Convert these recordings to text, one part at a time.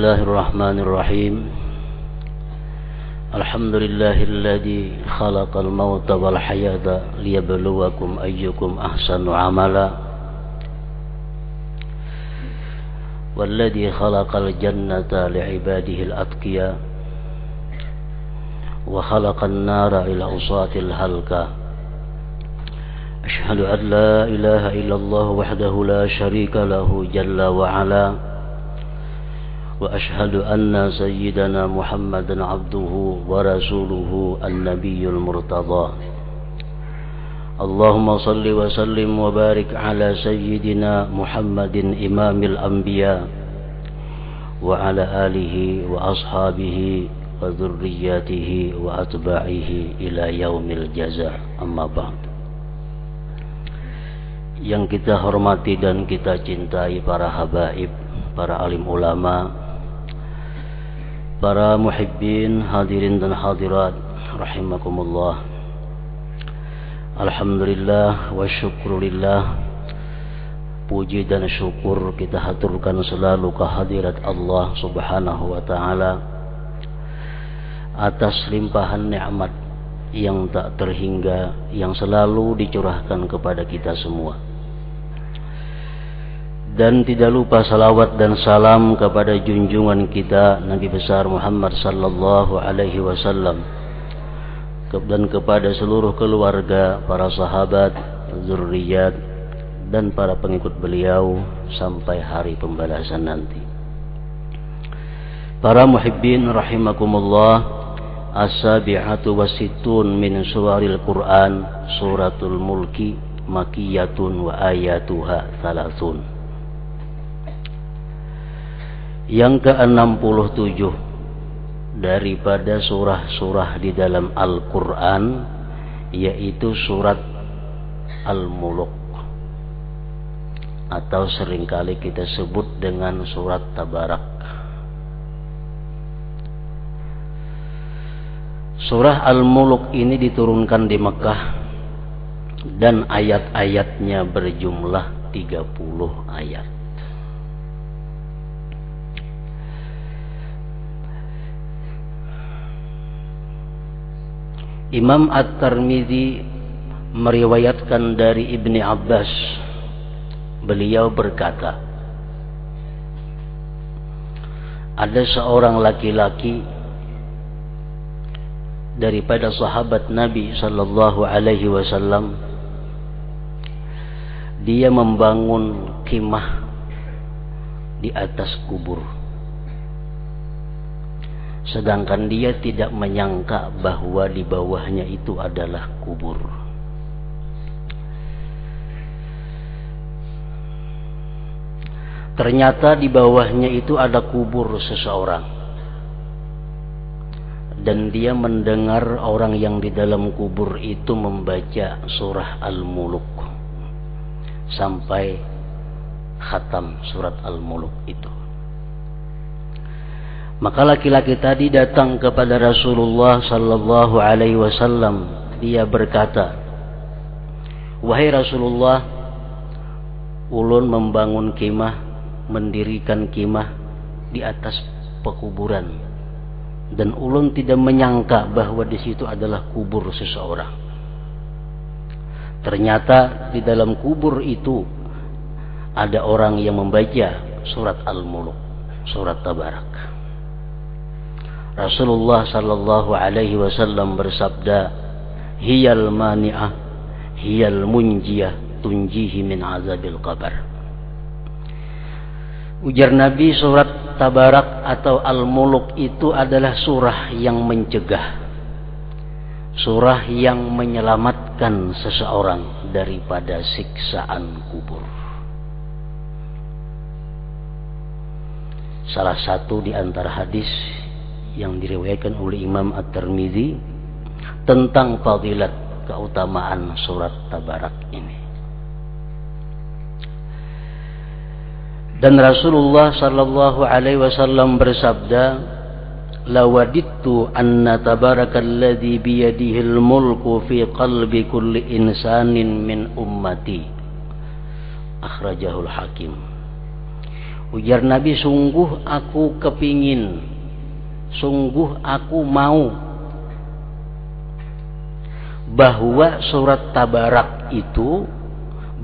الله الرحمن الرحيم. الحمد لله الذي خلق الموت والحياة ليبلوكم أيكم أحسن عملا، والذي خلق الجنة لعباده الأتقياء، وخلق النار للعصاة الهلكة. أشهد أن لا إله إلا الله وحده لا شريك له جل وعلا، وأشهد أن سيدنا محمدا عبده ورسوله النبي المرتضى. اللهم صل وسلم وبارك على سيدنا محمد إمام الأنبياء، وعلى آله وأصحابه وذرياته وأتباعه إلى يوم الجزاء. أما بعد. Yang kita hormati dan kita cintai para habaib, para alim ulama, para muhibbin, hadirin dan hadirat rahimakumullah. Alhamdulillah wa syukrulillah, puji dan syukur kita haturkan selalu kehadirat Allah subhanahu wa ta'ala atas limpahan nikmat yang tak terhingga yang selalu dicurahkan kepada kita semua. Dan tidak lupa salawat dan salam kepada junjungan kita Nabi besar Muhammad sallallahu alaihi wasallam, dan kepada seluruh keluarga, para sahabat, zurriyat, dan para pengikut beliau sampai hari pembalasan nanti. Para muhibbin rahimakumullah, as-sabi'atu wasittun min suwaril Qur'an suratul mulki makiyatun wa ayatuha thalathun. Yang ke-67 daripada surah-surah di dalam Al-Quran, yaitu surat Al-Muluk, atau seringkali kita sebut dengan surat Tabarak. Surah Al-Muluk ini diturunkan di Mekah dan ayat-ayatnya berjumlah 30 ayat. Imam At-Tirmidzi meriwayatkan dari Ibni Abbas, beliau berkata, ada seorang laki-laki daripada sahabat Nabi sallallahu alaihi wasallam, dia membangun khimah di atas kubur, sedangkan dia tidak menyangka bahwa di bawahnya itu adalah kubur. Ternyata di bawahnya itu ada kubur seseorang, dan dia mendengar orang yang di dalam kubur itu membaca surah Al-Muluk sampai khatam surat Al-Muluk itu. Maka laki-laki tadi datang kepada Rasulullah sallallahu alaihi wasallam. Dia berkata, "Wahai Rasulullah, ulun membangun kemah, mendirikan kemah di atas pekuburan, dan ulun tidak menyangka bahwa di situ adalah kubur seseorang. Ternyata di dalam kubur itu ada orang yang membaca surat Al-Muluk, surat Tabarak." Rasulullah sallallahu alaihi wasallam bersabda, "Hiyal mani'ah, hiyal munjiyah, tunjihi min azabil qabr." Ujar Nabi, surat Tabarak atau Al-Muluk itu adalah surah yang mencegah, surah yang menyelamatkan seseorang daripada siksaan kubur. Salah satu di antara hadis yang diriwayatkan oleh Imam At-Tirmidzi tentang fadilat keutamaan surat Tabarak ini. Dan Rasulullah sallallahu alaihi wasallam bersabda, "Lawadittu anna tabarakalladzi biyadihil mulku fi qalbi kulli insanin min ummati." Akhrajahul Hakim. Ujar Nabi, sungguh aku kepingin, sungguh aku mau bahwa surat Tabarak itu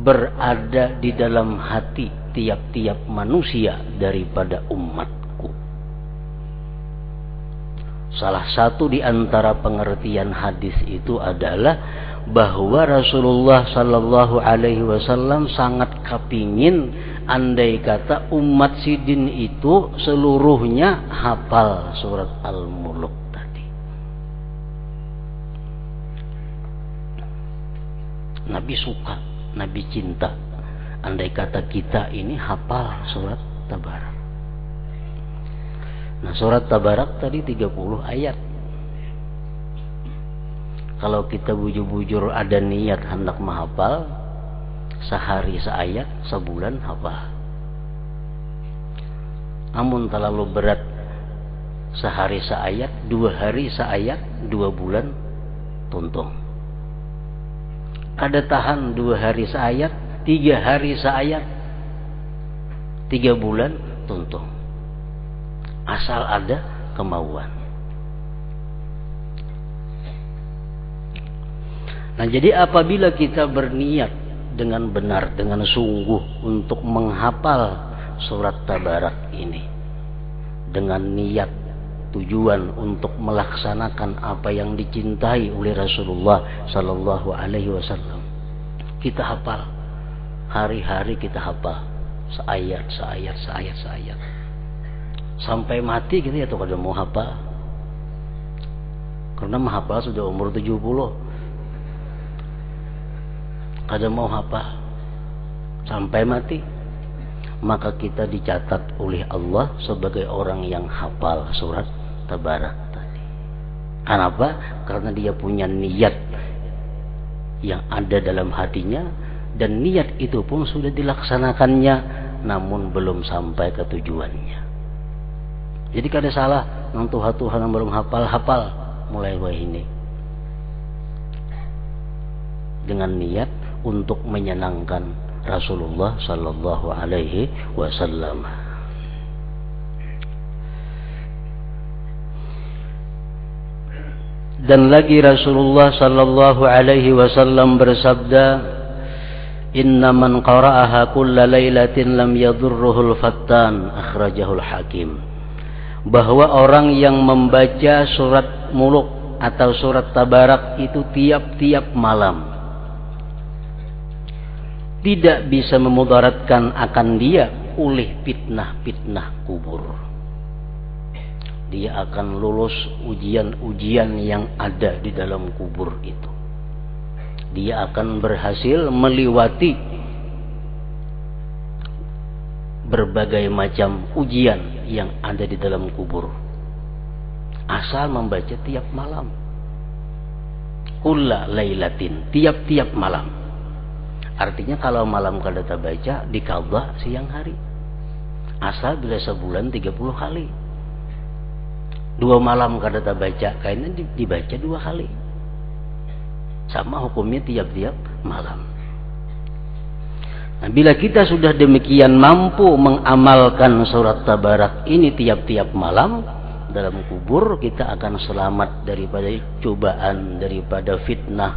berada di dalam hati tiap-tiap manusia daripada umatku. Salah satu di antara pengertian hadis itu adalah bahwa Rasulullah Sallallahu Alaihi Wasallam sangat kepingin andai kata umat sidin itu seluruhnya hafal surat Al-Mulk tadi. Nabi suka, Nabi cinta andai kata kita ini hafal surat Tabarak. Nah, surat Tabarak tadi 30 ayat. Kalau kita bujur-bujur ada niat hendak menghafal, sehari seayat, sebulan hafal. Namun terlalu berat, sehari seayat, 2 hari seayat, 2 bulan tuntung. Ada tahan 2 hari seayat, 3 hari seayat, 3 bulan tuntung. Asal ada kemauan. Nah, jadi apabila kita berniat dengan benar, dengan sungguh untuk menghafal surat Tabarak ini, dengan niat tujuan untuk melaksanakan apa yang dicintai oleh Rasulullah Sallallahu Alaihi Wasallam, kita hafal, hari-hari kita hafal, seayat, sampai mati gitu ya, tuh kada mau hafal, karena menghafal sudah umur 70. Kada mau hafal sampai mati, maka kita dicatat oleh Allah sebagai orang yang hafal surat Tabarak tadi. Kenapa? Karena dia punya niat yang ada dalam hatinya, dan niat itu pun sudah dilaksanakannya, namun belum sampai ke tujuannya. Jadi kada salah nang Tuhan yang belum hafal mulai ini dengan niat untuk menyenangkan Rasulullah Sallallahu Alaihi Wasallam. Dan lagi Rasulullah Sallallahu Alaihi Wasallam bersabda, Inna man qara'aha kulla lailatin lam yadurruhul fattan, akhrajahul Hakim. Bahwa orang yang membaca surat Mulk atau surat Tabarak itu tiap-tiap malam, tidak bisa memudaratkan akan dia oleh fitnah-fitnah kubur. Dia akan lulus ujian-ujian yang ada di dalam kubur itu. Dia akan berhasil melewati berbagai macam ujian yang ada di dalam kubur, asal membaca tiap malam. Kulla lailatin, tiap-tiap malam. Artinya kalau malam kada baca, dikabah siang hari. Asal bila sebulan 30 kali. 2 malam kada baca, kayaknya dibaca 2 kali. Sama hukumnya tiap-tiap malam. Nah, bila kita sudah demikian mampu mengamalkan surat Tabarak ini tiap-tiap malam, dalam kubur kita akan selamat daripada cobaan, daripada fitnah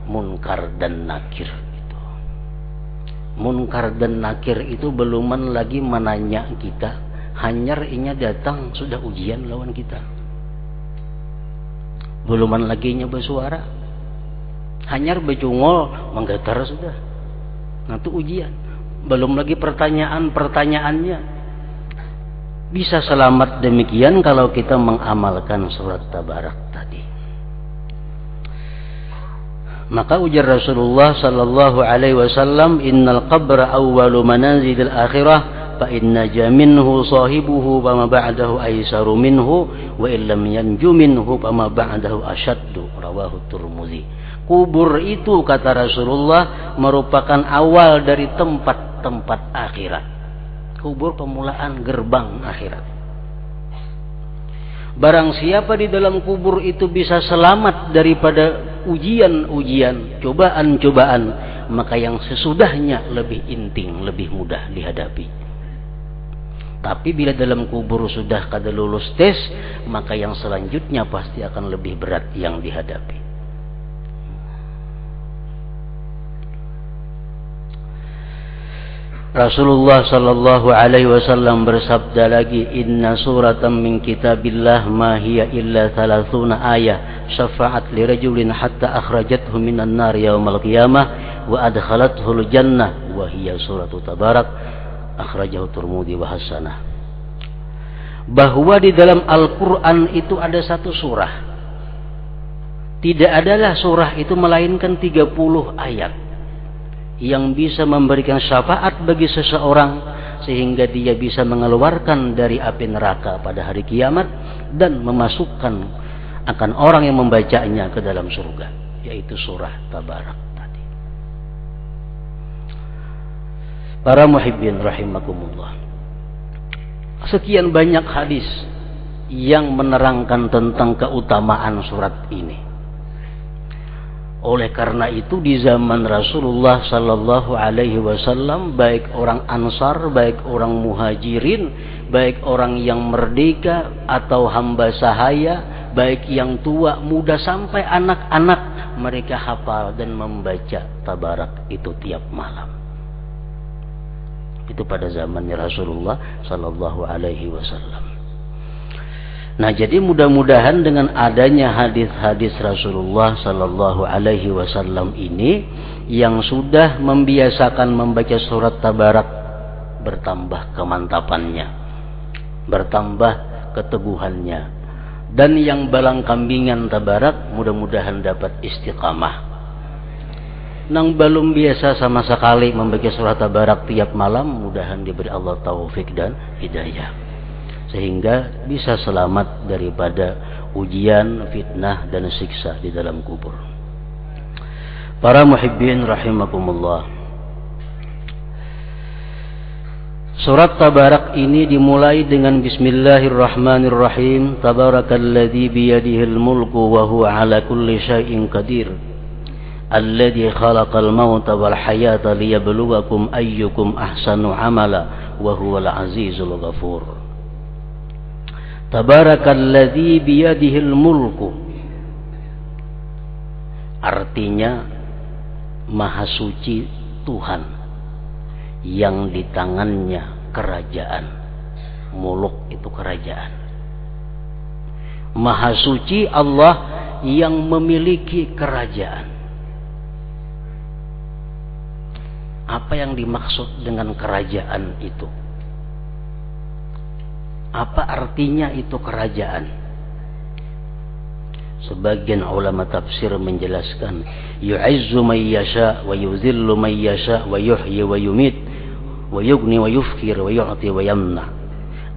munkar dan nakir. Munkar dan nakir itu beluman lagi menanya kita, hanyar inya datang sudah ujian lawan kita. Beluman lagi nya bersuara, hanyar becungol menggetar sudah. Nah itu ujian. Belum lagi pertanyaannya. Bisa selamat demikian kalau kita mengamalkan surat Tabarak tadi. Maka ujar Rasulullah Sallallahu Alaihi Wasallam, Innal qabra awwalu manazilil akhirah, fa inna jaminhu sahibuhu fama ba'dahu aisaru minhu, wa illam yanju minhu fama ba'dahu asyaddu. Rawahu Tirmidzi. Kubur itu, kata Rasulullah, merupakan awal dari tempat-tempat akhirat. Kubur permulaan gerbang akhirat. Barang siapa di dalam kubur itu bisa selamat daripada ujian-ujian, cobaan-cobaan, maka yang sesudahnya lebih inting, lebih mudah dihadapi. Tapi bila dalam kubur sudah kada lulus tes, maka yang selanjutnya pasti akan lebih berat yang dihadapi. Rasulullah sallallahu alaihi wasallam bersabda lagi, inna suratan min kitabillah ma hiya illa 30 ayah syafa'at li rajulin hatta akhrajathu minan nar yaumal qiyamah wa adkhalathul jannah wa hiya suratu tabarak, akhrajahu Tirmidzi wa hasanah. Bahwa di dalam Al-Qur'an itu ada satu surah. Tidak adalah surah itu melainkan 30 ayat yang bisa memberikan syafaat bagi seseorang sehingga dia bisa mengeluarkan dari api neraka pada hari kiamat dan memasukkan akan orang yang membacanya ke dalam surga, yaitu surah Tabarak tadi. Para muhibbin rahimakumullah, sekian banyak hadis yang menerangkan tentang keutamaan surat ini. Oleh karena itu di zaman Rasulullah sallallahu alaihi wasallam, baik orang Ansar, baik orang Muhajirin, baik orang yang merdeka atau hamba sahaya, baik yang tua, muda sampai anak-anak, mereka hafal dan membaca Tabarak itu tiap malam. Itu pada zamannya Rasulullah sallallahu alaihi wasallam. Nah, jadi mudah-mudahan dengan adanya hadis-hadis Rasulullah sallallahu alaihi wasallam ini yang sudah membiasakan membaca surat Tabarak, bertambah kemantapannya, bertambah keteguhannya, dan yang balang kambingan Tabarak mudah-mudahan dapat istiqamah. Nang belum biasa sama sekali membaca surat Tabarak tiap malam, mudahan diberi Allah taufik dan hidayah sehingga bisa selamat daripada ujian, fitnah, dan siksa di dalam kubur. Para muhibbin rahimakumullah, surat Tabarak ini dimulai dengan Bismillahirrahmanirrahim. Tabarakalladzi biyadihil mulku wa huwa ala kulli syai'in qadir, alladzi khalaqal mauta wal hayata liyabluwakum ayyukum ahsanu amala wa huwal azizul ghafur. Tabarakalladzi biyadihil mulku, artinya maha suci Tuhan yang di tangannya kerajaan. Muluk itu kerajaan. Maha suci Allah yang memiliki kerajaan. Apa yang dimaksud dengan kerajaan itu? Apa artinya itu kerajaan? Sebagian ulama tafsir menjelaskan, yu'izzu man yasha wa yuzillu man yasha wa yuhyi wa yumit wa yughni wa yufkir wa yu'ti wa yamna.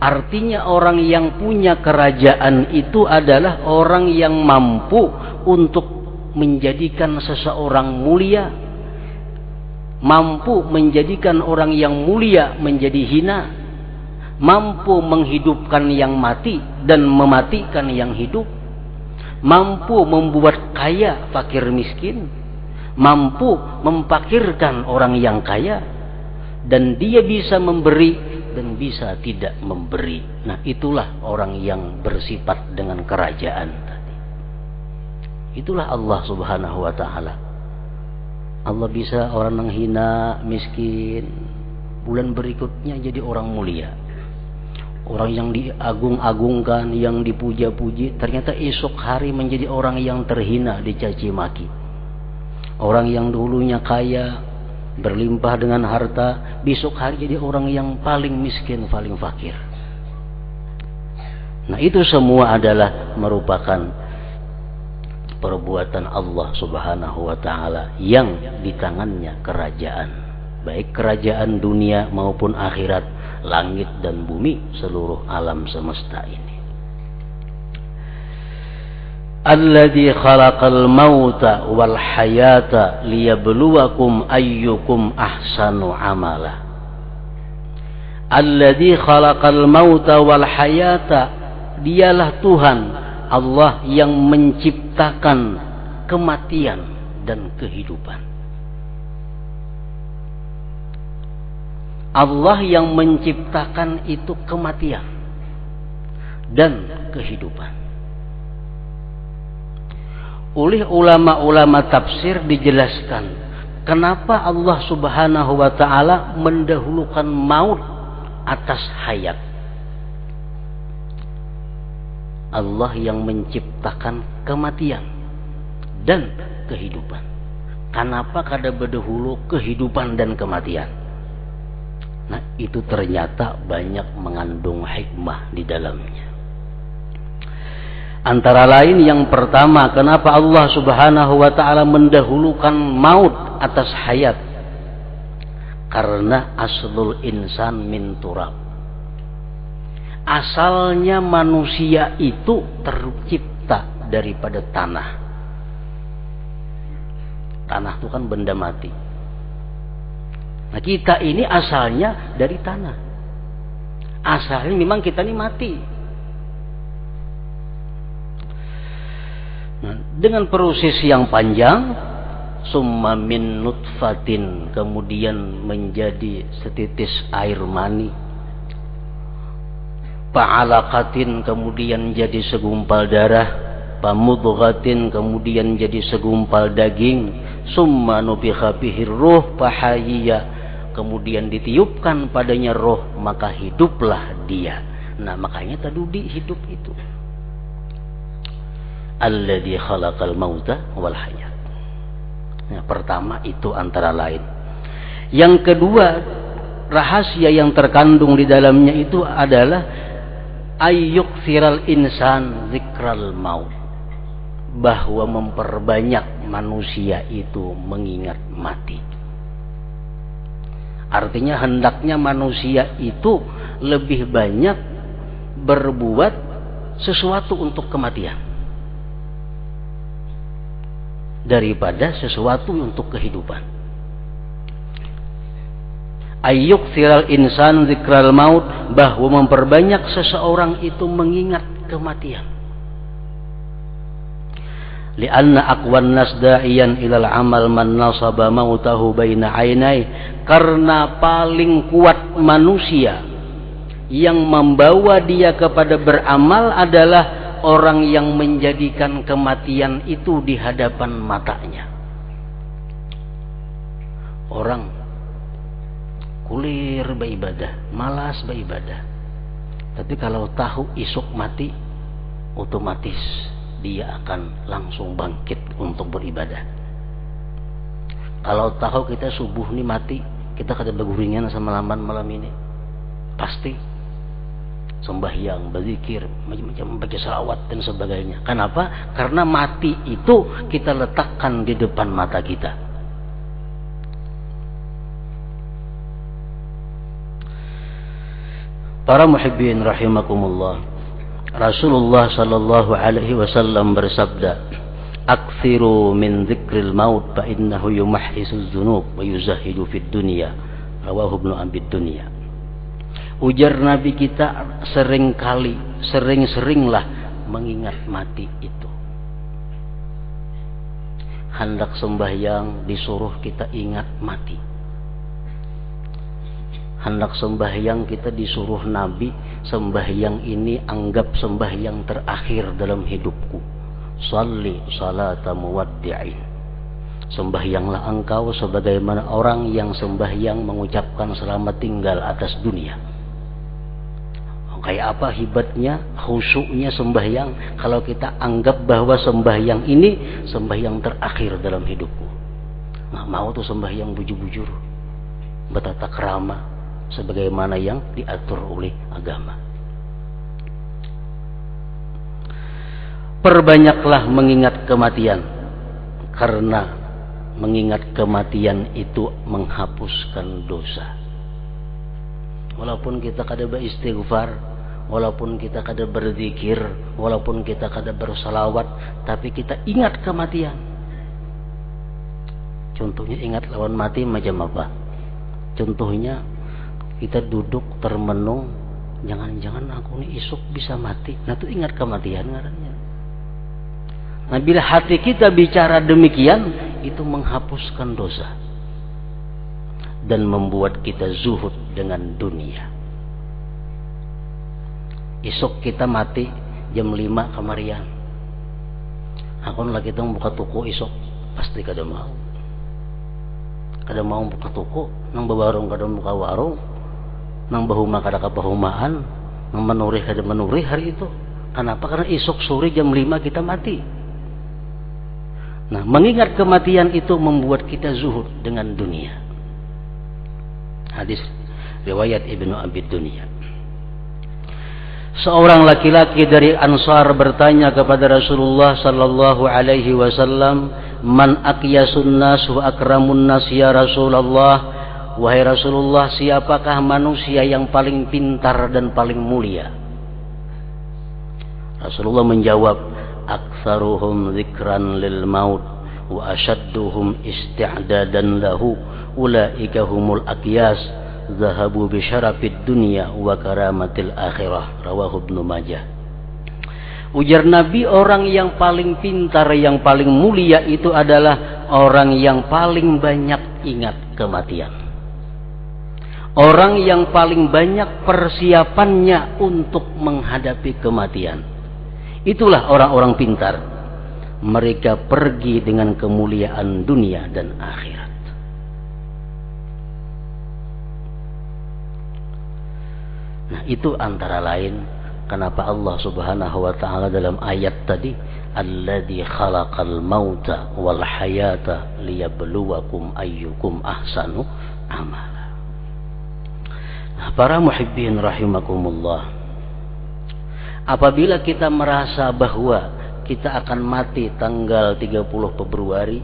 Artinya orang yang punya kerajaan itu adalah orang yang mampu untuk menjadikan seseorang mulia, mampu menjadikan orang yang mulia menjadi hina, mampu menghidupkan yang mati dan mematikan yang hidup, mampu membuat kaya fakir miskin, mampu memfakirkan orang yang kaya, dan dia bisa memberi dan bisa tidak memberi. Nah, itulah orang yang bersifat dengan kerajaan tadi. Itulah Allah Subhanahu wa taala. Allah bisa orang yang hina, miskin, bulan berikutnya jadi orang mulia. Orang yang diagung-agungkan, yang dipuja-puji, ternyata esok hari menjadi orang yang terhina, dicaci maki. Orang yang dulunya kaya, berlimpah dengan harta, besok hari jadi orang yang paling miskin, paling fakir. Nah, itu semua adalah merupakan perbuatan Allah Subhanahu wa taala yang di tangannya kerajaan, baik kerajaan dunia maupun akhirat, langit dan bumi, seluruh alam semesta ini. Alladzi khalaqal mauta wal hayata liyabluwakum ayyukum ahsanu amala. Alladzi khalaqal mauta wal hayata, dialah Tuhan Allah yang menciptakan kematian dan kehidupan. Allah yang menciptakan itu kematian dan kehidupan. Oleh ulama-ulama tafsir dijelaskan kenapa Allah Subhanahu wa taala mendahulukan maut atas hayat. Allah yang menciptakan kematian dan kehidupan. Kenapa kada berdahulu kehidupan dan kematian? Nah, itu ternyata banyak mengandung hikmah di dalamnya. Antara lain yang pertama, kenapa Allah Subhanahu wa taala mendahulukan maut atas hayat? Karena aslul insan min turab. Asalnya manusia itu tercipta daripada tanah. Tanah itu kan benda mati. Nah, kita ini asalnya dari tanah. Asalnya memang kita ini mati. Nah, dengan proses yang panjang, summa min nutfatin, kemudian menjadi setitis air mani. Fa'alaqatin, kemudian jadi segumpal darah. Pamudghatin, kemudian jadi segumpal daging. Summa nufikha fihi ruh fahayya, kemudian ditiupkan padanya roh, maka hiduplah dia. Nah, makanya tadudi hidup itu. Alladzi khalaqal mauta wal hayat. Nah, pertama itu antara lain. Yang kedua, rahasia yang terkandung di dalamnya itu adalah ayyuktsiral insan zikral maut, bahwa memperbanyak manusia itu mengingat mati. Artinya hendaknya manusia itu lebih banyak berbuat sesuatu untuk kematian daripada sesuatu untuk kehidupan. Ayyuktsiral insan zikral maut, bahwa memperbanyak seseorang itu mengingat kematian. Lianna aqwan nas da'iyan ilal amal man nasaba mautahu baina ainai, karena paling kuat manusia yang membawa dia kepada beramal adalah orang yang menjadikan kematian itu di hadapan matanya. Orang kulir beribadah, malas beribadah. Tapi kalau tahu esok mati, otomatis dia akan langsung bangkit untuk beribadah. Kalau tahu kita subuh nih mati, kita kada berguringan sama malam ini, pasti sembahyang, berzikir, macam-macam, baca salawat dan sebagainya. Kenapa? Karena mati itu kita letakkan di depan mata kita. Para muhibbin rahimakumullah, Rasulullah sallallahu alaihi wasallam bersabda, "Aktsiru min dzikril maut fa innahu yumahhisu dzunub wa yuzahidu fid dunya." Rawahu Ibnu Abi Dunya. Ujar Nabi kita, sering-seringlah mengingat mati itu. Hendak sembahyang disuruh kita ingat mati. Hendak sembahyang kita disuruh Nabi, sembahyang ini anggap sembahyang terakhir dalam hidupku. Shalli salata muwaddi'in. Sembahyanglah engkau sebagaimana orang yang sembahyang mengucapkan selamat tinggal atas dunia. Kayak apa hebatnya, khusyuknya sembahyang kalau kita anggap bahwa sembahyang ini sembahyang terakhir dalam hidupku. Nggak mau tuh sembahyang bujur-bujur, bertata krama sebagaimana yang diatur oleh agama. Perbanyaklah mengingat kematian, karena mengingat kematian itu menghapuskan dosa. Walaupun kita kada beristighfar, walaupun kita kada berzikir, walaupun kita kada bersalawat, tapi kita ingat kematian. Contohnya ingat lawan mati macam apa? Contohnya kita duduk termenung, jangan-jangan aku ini esok bisa mati. Nah, itu ingat kematian ngarannya. Nah, bila hati kita bicara demikian, itu menghapuskan dosa. dan membuat kita zuhud dengan dunia. Isuk kita mati jam 5 kamarian. Aku lagi tong buka toko isuk pasti kada mau. Kada mau buka toko, nang bawarung kada buka warung, nang bahuma kada kapahumaan, nang menurih kada menurih hari itu. Kenapa? Karena isuk sore jam 5 kita mati. Nah, mengingat kematian itu membuat kita zuhud dengan dunia. Hadis riwayat Ibnu Abi Dunya. Seorang laki-laki dari Ansar bertanya kepada Rasulullah sallallahu alaihi wasallam, "Man aqyasun nas wa akramun nas ya Rasulullah?" Wahai Rasulullah, siapakah manusia yang paling pintar dan paling mulia? Rasulullah menjawab, "Aktsaruhum dzikran lil maut wa asyadduhum isti'dadan lahu, ulaika humul aqyas, zahabu bi syarafid dunya wa karamatil akhirah." Rawahu Ibnu Majah. Ujar Nabi, orang yang paling pintar, yang paling mulia itu adalah orang yang paling banyak ingat kematian. Orang yang paling banyak persiapannya untuk menghadapi kematian. Itulah orang-orang pintar. Mereka pergi dengan kemuliaan dunia dan akhirat. Nah, itu antara lain kenapa Allah Subhanahu wa taala dalam ayat tadi, "Alladzi khalaqal mauta wal hayata liyabluwakum ayyukum ahsanu amala." Nah, para muhibbin rahimakumullah, apabila kita merasa bahwa kita akan mati tanggal 30 Februari,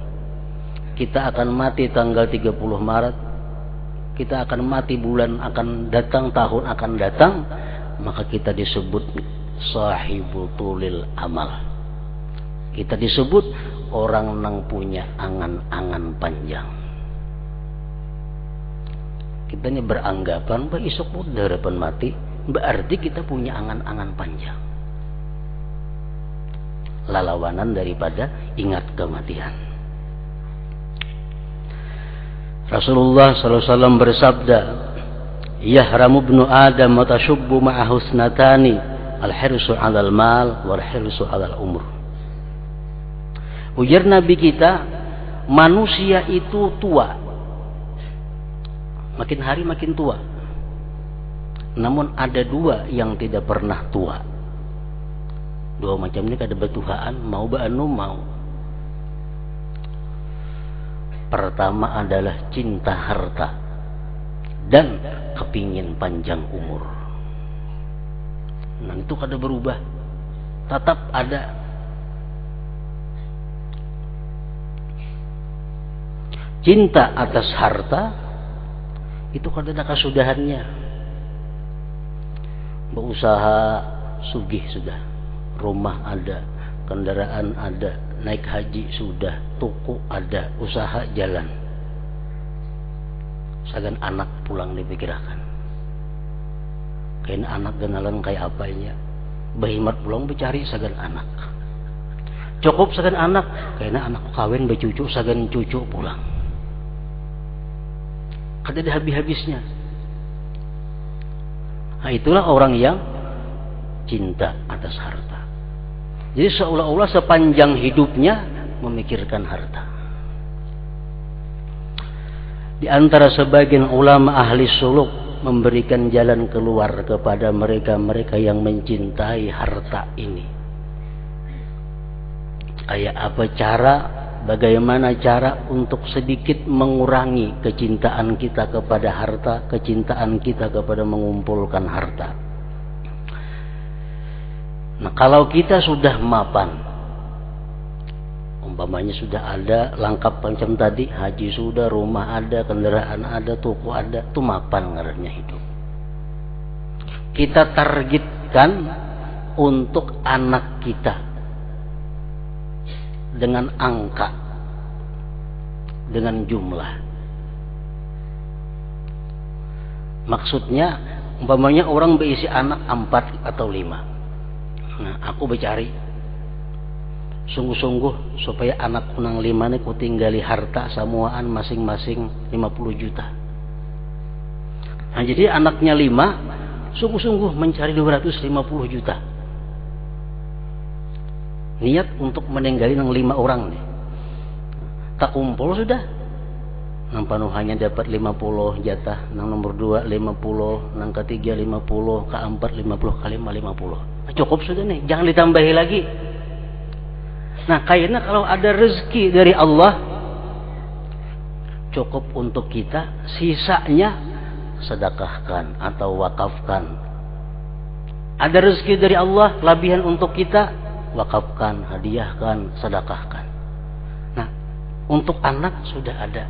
kita akan mati tanggal 30 Maret, kita akan mati bulan akan datang, tahun akan datang, maka kita disebut sahibu tulil amal. Kita disebut orang yang punya angan-angan panjang. Kita ini beranggapan bahwa esok udah harapan mati, berarti kita punya angan-angan panjang. Lalawanan daripada ingat kematian. Rasulullah SAW bersabda, "Yahramu ibnu Adam wa tashubbu ma'ahu husnatani, al-hirsu 'alal mal wal hirsu 'alal umur." Ujar Nabi kita, manusia itu tua. Makin hari makin tua. Namun ada dua yang tidak pernah tua. Dua macam ini kada betuhaan, mau baanu mau. Pertama adalah cinta harta dan kepingin panjang umur. Nah, itu kada berubah, tetap ada. Cinta atas harta itu kada ada kasudahannya. Berusaha sugih sudah, rumah ada, kendaraan ada, naik haji sudah, toko ada, usaha jalan. Sagan anak pulang dipikirkan. Kain anak genalan kayak apanya. Bahimat pulang bercari sagan anak. Cukup sagan anak, kayaknya anak kawin bercucu sagan cucu pulang. Kada ada habis-habisnya. Nah, itulah orang yang cinta atas harta. Jadi seolah-olah sepanjang hidupnya memikirkan harta. Di antara sebagian ulama ahli suluk memberikan jalan keluar kepada mereka-mereka yang mencintai harta ini. Bagaimana cara untuk sedikit mengurangi kecintaan kita kepada harta, kecintaan kita kepada mengumpulkan harta. Nah, kalau kita sudah mapan, umpamanya sudah ada lengkap macam tadi, haji sudah, rumah ada, kendaraan ada, toko ada, itu mapan ngarannya hidup. Kita targetkan untuk anak kita dengan angka, dengan jumlah. Maksudnya umpamanya orang berisi anak 4 atau 5. Nah, aku bercari sungguh-sungguh supaya anak kunang 5 ini ku tinggali harta samuaan masing-masing 50 juta. Nah, jadi anaknya 5, sungguh-sungguh mencari 250 juta. Niat untuk meninggalin 5 orang nih. Tak kumpul sudah. Nang panuhannya dapat 50 jatah, nang nomor 2 50, nang ketiga 50, keempat 50, kelima 50. Nah, cukup sudah nih, jangan ditambahi lagi. Nah, kayaknya kalau ada rezeki dari Allah cukup untuk kita, sisanya sedekahkan atau wakafkan. Ada rezeki dari Allah labihan untuk kita, wakafkan, hadiahkan, sedekahkan. Nah, untuk anak sudah ada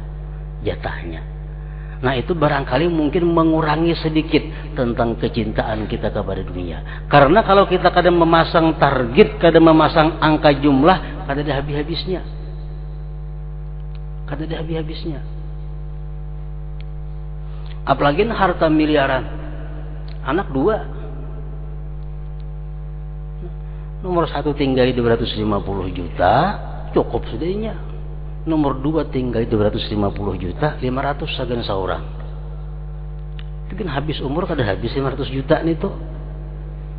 jatahnya. Nah, itu barangkali mungkin mengurangi sedikit tentang kecintaan kita kepada dunia. Karena kalau kita kadang memasang target, kadang memasang angka jumlah, kadang ada habis-habisnya. Kadang ada habis-habisnya. Apalagi harta miliaran. Anak 2. Nomor 1 tinggal 250 juta, cukup sudahnya. Nomor 2 tinggal 250 juta, 500 sagan seorang. Itu kan habis umur, kada habis 500 juta nih tuh.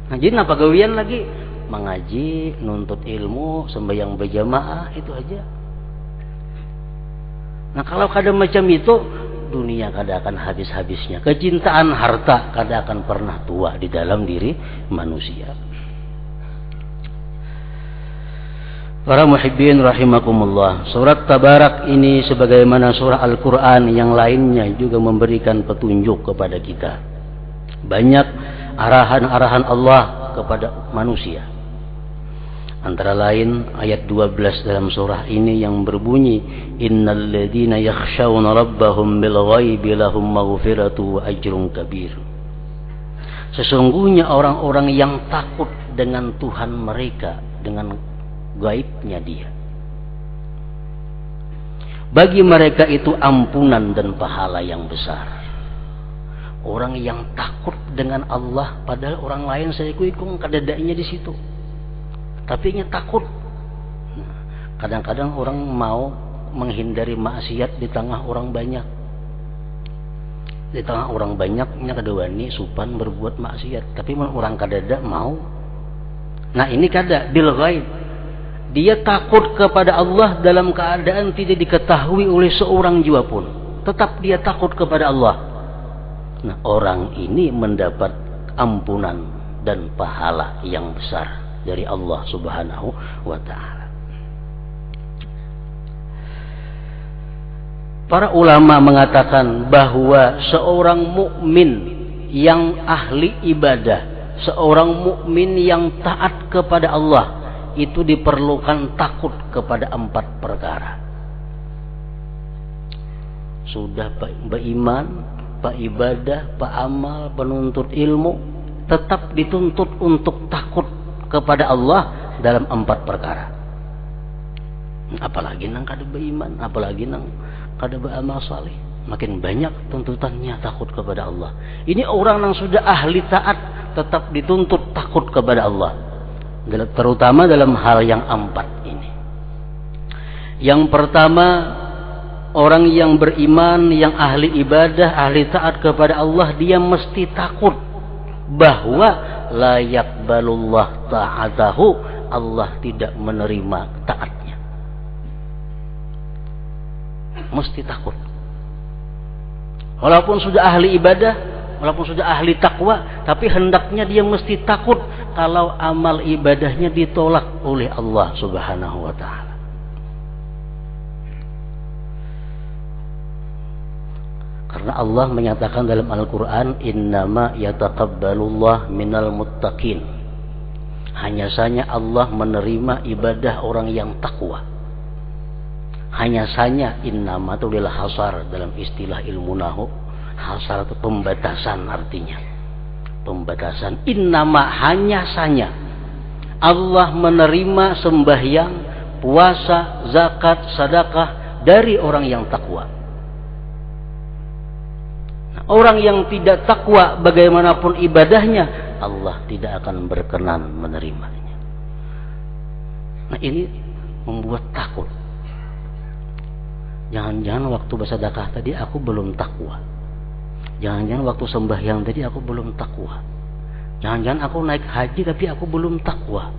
Nah, jadi apa gawian lagi? Mengaji, nuntut ilmu, sembahyang berjamaah, itu aja. Nah, kalau kada macam itu, dunia kada akan habis-habisnya. Kecintaan harta kada akan pernah tua di dalam diri manusia. Para muhibbin rahimakumullah, surat Tabarak ini sebagaimana surah Al-Quran yang lainnya juga memberikan petunjuk kepada kita. Banyak arahan-arahan Allah kepada manusia. Antara lain ayat 12 dalam surah ini yang berbunyi, innal ladzina yakhshawna rabbahum bil ghaibi lahum maghfiratu wa ajrun kabir. Sesungguhnya orang-orang yang takut dengan Tuhan mereka, dengan gaibnya dia, bagi mereka itu ampunan dan pahala yang besar. Orang yang takut dengan Allah, padahal orang lain saya ikung kadadanya di situ, tapi nya takut. Kadang-kadang orang mau menghindari maksiat di tengah orang banyak. Di tengah orang banyaknya kadawani supan berbuat maksiat, tapi orang kadada mau. Nah, ini kada bil ghaib. Dia takut kepada Allah dalam keadaan tidak diketahui oleh seorang jua pun. Tetap dia takut kepada Allah. Nah, orang ini mendapat ampunan dan pahala yang besar dari Allah Subhanahu wa ta'ala. Para ulama mengatakan bahwa seorang mukmin yang ahli ibadah, seorang mukmin yang taat kepada Allah, itu diperlukan takut kepada 4 perkara. Sudah beriman, beribadah, beramal, penuntut ilmu, tetap dituntut untuk takut kepada Allah dalam 4 perkara. Apalagi nang kada beriman, apalagi nang kada beramal saleh, makin banyak tuntutannya takut kepada Allah. Ini orang yang sudah ahli taat tetap dituntut takut kepada Allah, terutama dalam hal yang 4 ini. Yang pertama, orang yang beriman, yang ahli ibadah, ahli taat kepada Allah, dia mesti takut bahwa la yaqbalullah ta'atahu, Allah tidak menerima taatnya. Mesti takut. Walaupun sudah ahli ibadah, walaupun sudah ahli takwa, tapi hendaknya dia mesti takut kalau amal ibadahnya ditolak oleh Allah Subhanahu wa ta'ala. Karena Allah menyatakan dalam Al-Quran, innama yataqabbalullah minal muttaqin. Hanya saja Allah menerima ibadah orang yang takwa. Hanya saja, innama itu adalah hasar dalam istilah ilmu nahu. Hasar itu pembatasan artinya. Pembatasan. Innama, hanya saja Allah menerima sembahyang, puasa, zakat, sedekah dari orang yang takwa. Nah, orang yang tidak takwa bagaimanapun ibadahnya, Allah tidak akan berkenan menerimanya. Nah, ini membuat takut. Jangan-jangan waktu bersedekah tadi aku belum takwa. Jangan-jangan waktu sembahyang tadi aku belum takwa. Jangan-jangan aku naik haji tapi aku belum takwa.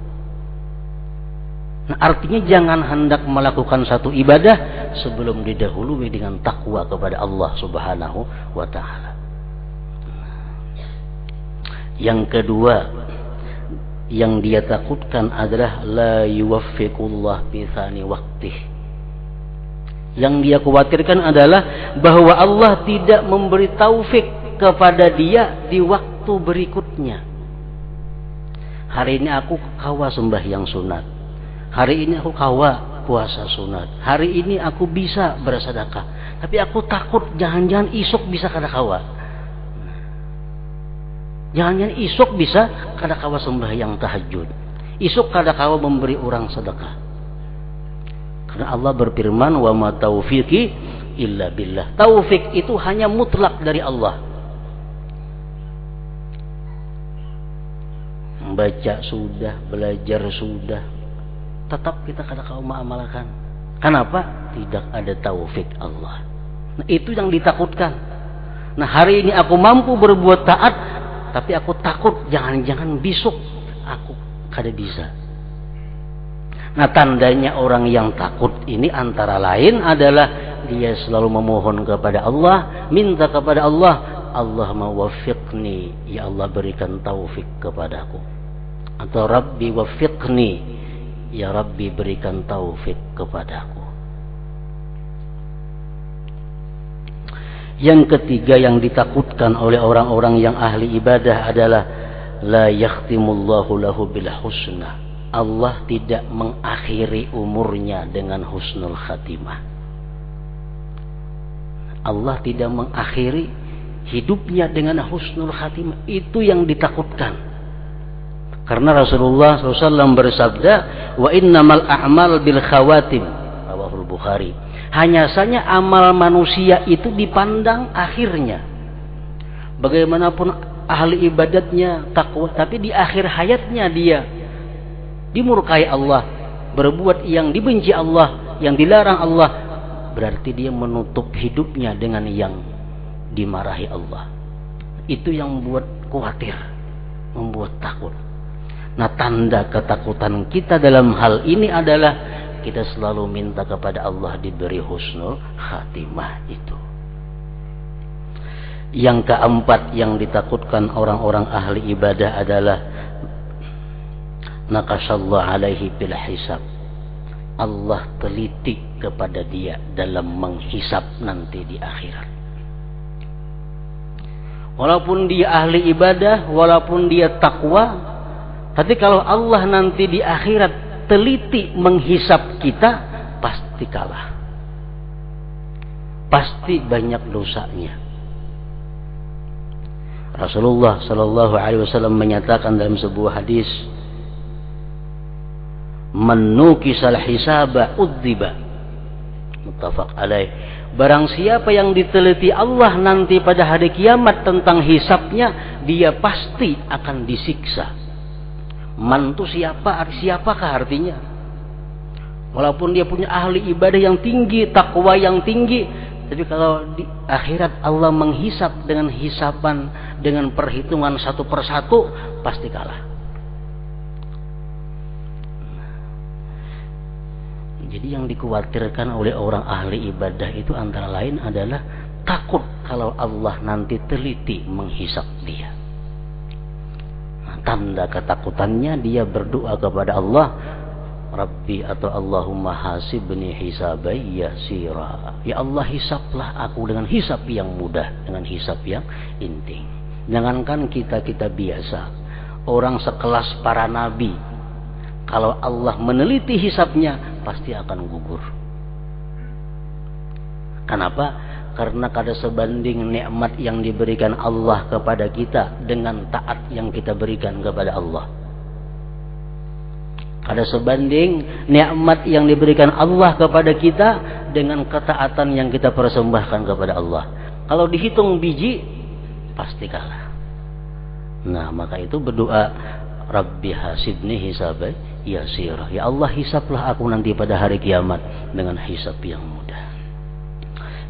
Nah, artinya jangan hendak melakukan satu ibadah sebelum didahului dengan takwa kepada Allah Subhanahu wa taala. Yang kedua yang dia takutkan adalah la yuwaffiqullah bi tsani waqtih. Yang dia khawatirkan adalah bahwa Allah tidak memberi taufik kepada dia di waktu berikutnya. Hari ini aku kawa sembahyang sunat. Hari ini aku kawa puasa sunat. Hari ini aku bisa bersedekah. Tapi aku takut jangan-jangan isuk bisa kada kawa. Jangan-jangan isuk bisa kada kawa sembahyang tahajud. Isuk kada kawa memberi orang sedekah. Karena Allah berfirman, wa ma taufiqi illa billah. Taufik itu hanya mutlak dari Allah. Membaca sudah, belajar sudah, tetap kita kada kawa mengamalkan. Kenapa? Tidak ada taufik Allah. Nah, itu yang ditakutkan. Nah, hari ini aku mampu berbuat taat, tapi aku takut jangan-jangan besok aku kada bisa. Nah, tandanya orang yang takut ini antara lain adalah dia selalu memohon kepada Allah, minta kepada Allah, Allahumma waffiqni, ya Allah berikan taufik kepadaku. Atau Rabbi waffiqni, ya Rabbi berikan taufik kepadaku. Yang ketiga yang ditakutkan oleh orang-orang yang ahli ibadah adalah la yakhtimullahu lahu bil husna. Allah tidak mengakhiri umurnya dengan husnul khatimah. Allah tidak mengakhiri hidupnya dengan husnul khatimah. Itu yang ditakutkan. Karena Rasulullah SAW bersabda, wa innamal a'mal bil khawatim, rawahul Bukhari. Hanya saja amal manusia itu dipandang akhirnya. Bagaimanapun ahli ibadatnya takwa, tapi di akhir hayatnya dia dimurkai Allah, berbuat yang dibenci Allah, yang dilarang Allah, berarti dia menutup hidupnya dengan yang dimarahi Allah. Itu yang membuat khawatir, membuat takut. Nah, tanda ketakutan kita dalam hal ini adalah kita selalu minta kepada Allah diberi husnul khatimah itu. Yang keempat yang ditakutkan orang-orang ahli ibadah adalah naqasallahu alaihi bil hisab. Allah teliti kepada dia dalam menghisab nanti di akhirat. Walaupun dia ahli ibadah, walaupun dia takwa, tapi kalau Allah nanti di akhirat teliti menghisab kita, pasti kalah. Pasti banyak dosanya. Rasulullah sallallahu alaihi wasallam menyatakan dalam sebuah hadis, man nukisal hisaba udziba, muttafaq alaih. Barang siapa yang diteliti Allah nanti pada hari kiamat tentang hisabnya, dia pasti akan disiksa. Man itu siapakah artinya? Walaupun dia punya ahli ibadah yang tinggi, takwa yang tinggi, tapi kalau di akhirat Allah menghisab dengan hisaban, dengan perhitungan satu persatu, pasti kalah. Jadi yang dikhawatirkan oleh orang ahli ibadah itu antara lain adalah takut kalau Allah nanti teliti menghisab dia. Nah, tanda ketakutannya dia berdoa kepada Allah, Rabbi atau Allahumma hasibni hisabai yasira. Ya Allah, hisablah aku dengan hisab yang mudah, dengan hisab yang inting. Jangankan kita biasa, orang sekelas para nabi, kalau Allah meneliti hisabnya pasti akan gugur. Kenapa? Karena kada sebanding nikmat yang diberikan Allah kepada kita dengan taat yang kita berikan kepada Allah. Kada sebanding nikmat yang diberikan Allah kepada kita dengan ketaatan yang kita persembahkan kepada Allah. Kalau dihitung biji, pasti kalah. Nah, maka itu berdoa, Rabbi hasibni hisabai yasira. Ya Allah, hisablah aku nanti pada hari kiamat dengan hisab yang mudah.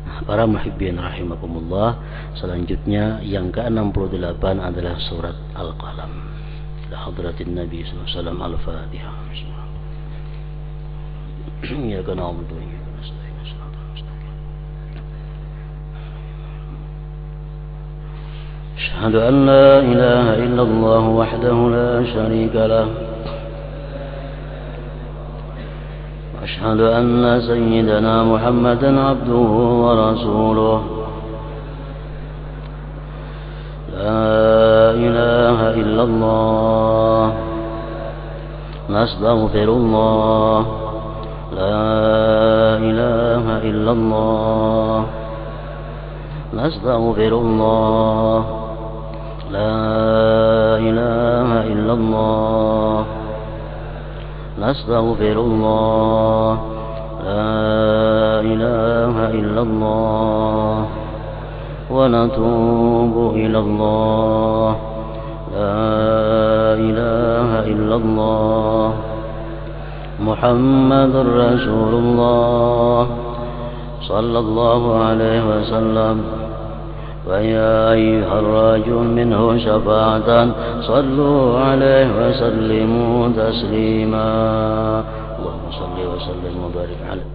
Nah, Para muhibbin rahimakumullah, selanjutnya yang ke-68 adalah surat Al-Qalam. Ila hadratin Nabi sallallahu alaihi wasallam. Al-Fatihah. Ya kana na'budu wa iyyaka nasta'in. Asyhadu an la ilaha illallah wahdahu la syarika lah. أشهد أن سيدنا محمدا عبده ورسوله لا إله إلا الله نستغفر الله لا إله إلا الله نستغفر الله لا إله إلا الله نستغفر الله لا إله إلا الله ونتوب إلى الله لا إله إلا الله محمد رسول الله صلى الله عليه وسلم ويا أيها الراجو منه شفاعة صلوا عليه وسلموا تسليما اللهم صل وسلم وبارك عليه